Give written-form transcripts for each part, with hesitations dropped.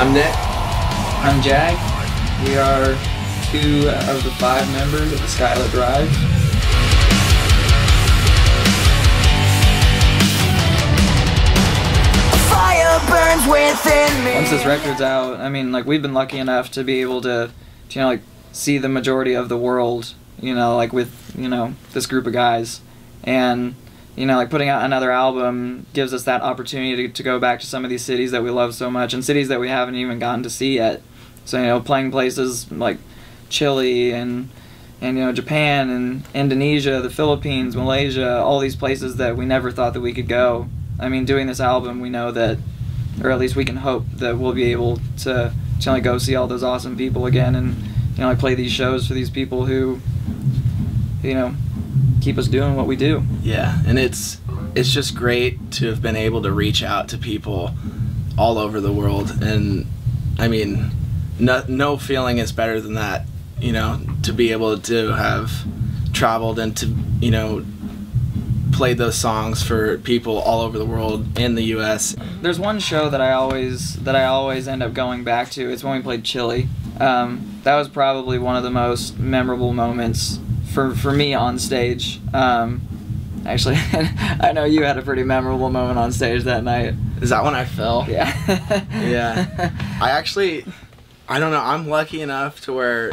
I'm Nick. I'm Jag. We are 2 of the 5 members of the Skylit Drive. Fire burns within me. Once this record's out, I mean, like, we've been lucky enough to be able to you know, like, see the majority of the world, you know, like, with, you know, this group of guys. And, you know, like, putting out another album gives us that opportunity to go back to some of these cities that we love so much, and cities that we haven't even gotten to see yet. So, you know, playing places like Chile and you know, Japan and Indonesia, the Philippines, Malaysia, all these places that we never thought that we could go. I mean, doing this album, we know that, or at least we can hope that we'll be able to like, go see all those awesome people again, and, you know, like, play these shows for these people who, you know, keep us doing what we do. Yeah, and it's just great to have been able to reach out to people all over the world, and I mean, no feeling is better than that, you know, to be able to have traveled and to, you know, played those songs for people all over the world in the U.S. There's one show that I always end up going back to. It's when we played Chile. That was probably one of the most memorable moments for me on stage. Actually, I know you had a pretty memorable moment on stage that night. Is that when I fell? Yeah. Yeah. I don't know. I'm lucky enough to where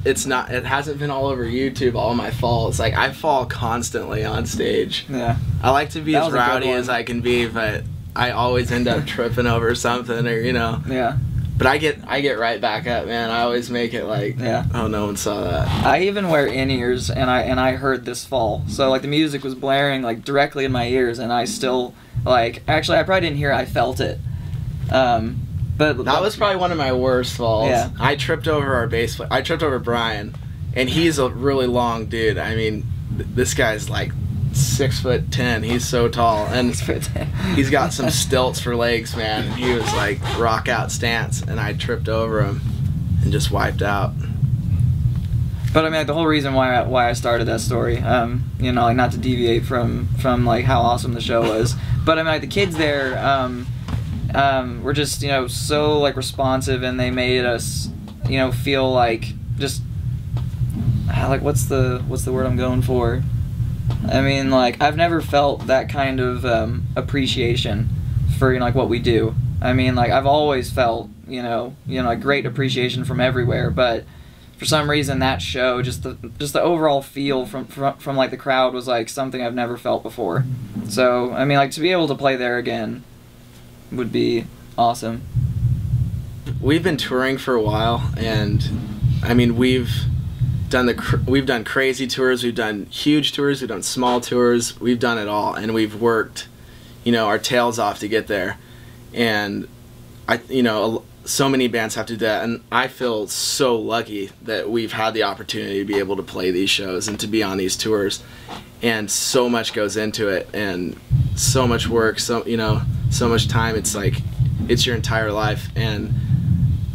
it hasn't been all over YouTube, all my falls. Like, I fall constantly on stage. Yeah. I like to be as rowdy as I can be, but I always end up tripping over something, or, you know. Yeah. But I get right back up, man. I always make it like, yeah. Oh, no one saw that. I even wear in-ears, and I heard this fall. So, like, the music was blaring, like, directly in my ears, and I still, like, actually, I probably didn't hear it, I felt it. But that was probably one of my worst falls. Yeah. I tripped over our bass player. I tripped over Brian, and he's a really long dude. I mean, this guy's like 6'10". He's so tall, and he's got some stilts for legs, man. He was like rock out stance, and I tripped over him and just wiped out. But I mean, like, the whole reason why I started that story, you know, like, not to deviate from like how awesome the show was, but I mean, like, the kids there, were just, you know, so, like, responsive, and they made us, you know, feel like just, like, what's the word I'm going for? I mean, like, I've never felt that kind of appreciation for, you know, like, what we do. I mean, like, I've always felt, you know, like, great appreciation from everywhere, but for some reason that show, just the overall feel from like, the crowd was like something I've never felt before. So, I mean, like, to be able to play there again would be awesome. We've been touring for a while, and I mean, we've done crazy tours, we've done huge tours, we've done small tours, we've done it all, and we've worked, you know, our tails off to get there. And you know, so many bands have to do that, and I feel so lucky that we've had the opportunity to be able to play these shows and to be on these tours. And so much goes into it, and so much work, so, you know, so much time. It's like, it's your entire life. And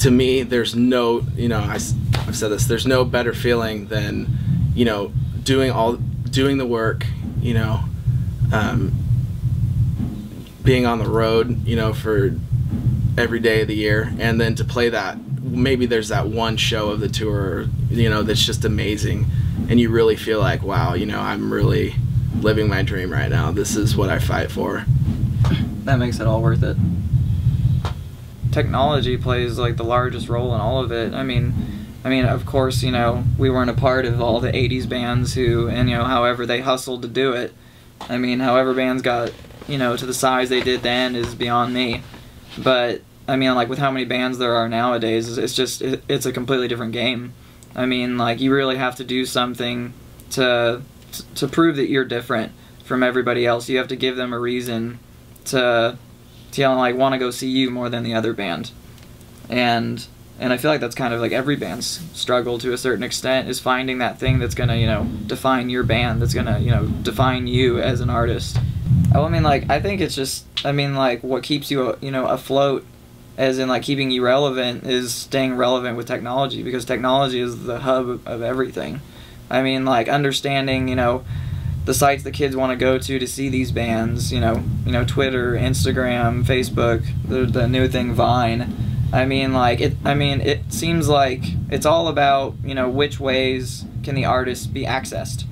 to me, there's no, you know, I've said this, there's no better feeling than, you know, doing the work, you know, being on the road, you know, for every day of the year, and then to play that, maybe there's that one show of the tour, you know, that's just amazing, and you really feel like, wow, you know, I'm really living my dream right now. This is what I fight for. That makes it all worth it. Technology plays, like, the largest role in all of it. I mean, of course, you know, we weren't a part of all the 80s bands who, and, you know, however they hustled to do it. I mean, however bands got, you know, to the size they did then is beyond me. But, I mean, like, with how many bands there are nowadays, it's just, it's a completely different game. I mean, like, you really have to do something to prove that you're different from everybody else. You have to give them a reason to like, want to go see you more than the other band. And I feel like that's kind of like every band's struggle to a certain extent, is finding that thing that's gonna, you know, define your band, that's gonna, you know, define you as an artist. Well, I mean, like, I think it's just, I mean, like, what keeps you, you know, afloat, as in, like, keeping you relevant, is staying relevant with technology, because technology is the hub of everything. I mean, like, understanding, you know, the sites the kids want to go to see these bands, you know, Twitter, Instagram, Facebook, the new thing, Vine. I mean, like it seems like it's all about, you know, which ways can the artist be accessed,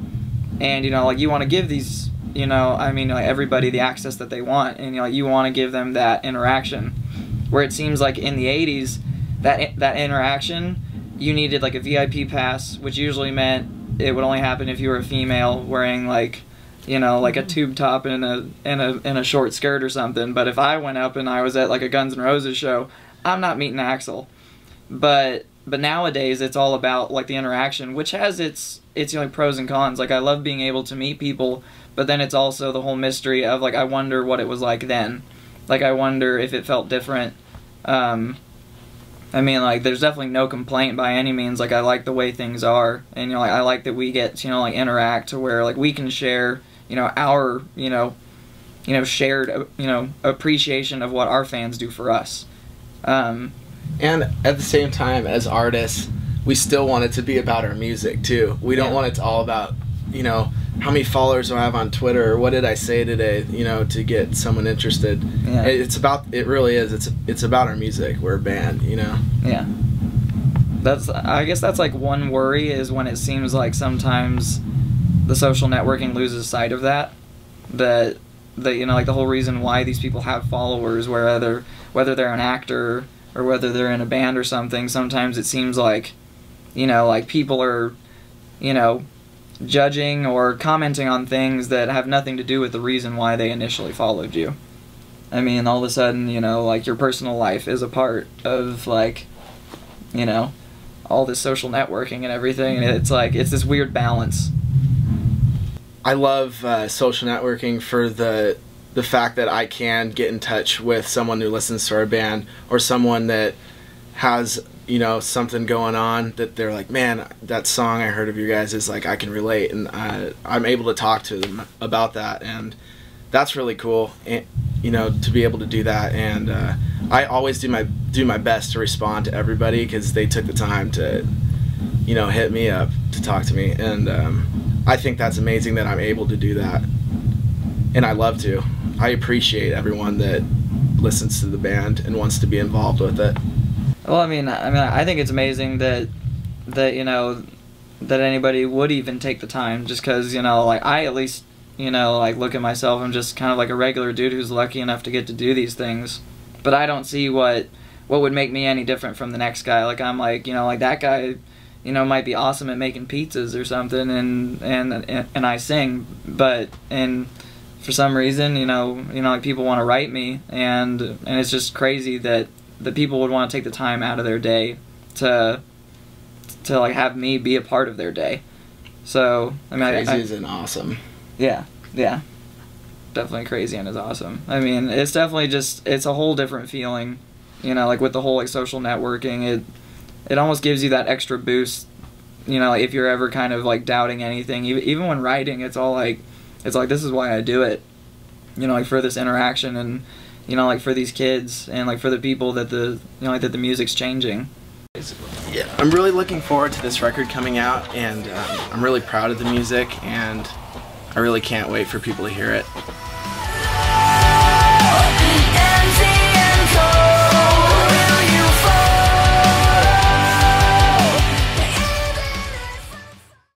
and you know, like you want to give these, you know, I mean, like everybody the access that they want, and you know, you want to give them that interaction. Where it seems like in the '80s, that interaction, you needed like a VIP pass, which usually meant it would only happen if you were a female wearing like, you know, like a tube top and a short skirt or something. But if I went up and I was at like a Guns N' Roses show, I'm not meeting Axl. But nowadays it's all about like the interaction, which has its you know, pros and cons. Like I love being able to meet people, but then it's also the whole mystery of like I wonder what it was like then. Like I wonder if it felt different. I mean, like there's definitely no complaint by any means. Like I like the way things are, and you know, like, I like that we get to, you know, like interact to where like we can share, you know, our shared appreciation of what our fans do for us. And at the same time, as artists, we still want it to be about our music too. We don't want it to all about, you know, how many followers do I have on Twitter, or what did I say today, you know, to get someone interested. Yeah. It really is. It's about our music. We're a band, you know. Yeah. I guess that's like one worry, is when it seems like sometimes the social networking loses sight of that. That you know, like the whole reason why these people have followers, whether they're an actor or whether they're in a band or something, sometimes it seems like, you know, like people are, you know, judging or commenting on things that have nothing to do with the reason why they initially followed you. I mean, all of a sudden, you know, like your personal life is a part of, like, you know, all this social networking and everything, and it's like, it's this weird balance. I love social networking for the fact that I can get in touch with someone who listens to our band, or someone that has, you know, something going on that they're like, man, that song I heard of you guys is like, I can relate, and I'm able to talk to them about that, and that's really cool, and, you know, to be able to do that. And I always do my best to respond to everybody, because they took the time to, you know, hit me up to talk to me, and I think that's amazing that I'm able to do that, and I love to. I appreciate everyone that listens to the band and wants to be involved with it. Well, I mean, I think it's amazing that you know, that anybody would even take the time, just because, you know, like I at least, you know, like look at myself, I'm just kind of like a regular dude who's lucky enough to get to do these things, but I don't see what would make me any different from the next guy. Like I'm like, you know, like that guy, you know, might be awesome at making pizzas or something, and I sing, but for some reason, you know, like people want to write me, and it's just crazy that the people would want to take the time out of their day to like have me be a part of their day. So I mean, crazy is an awesome. Yeah, definitely crazy and is awesome. I mean, it's definitely just, it's a whole different feeling, you know, like with the whole like social networking. It almost gives you that extra boost, you know, like if you're ever kind of like doubting anything, even when writing, it's like this is why I do it, you know, like for this interaction, and you know, like for these kids, and like for the people that you know, like that the music's changing. Yeah, I'm really looking forward to this record coming out, and I'm really proud of the music, and I really can't wait for people to hear it.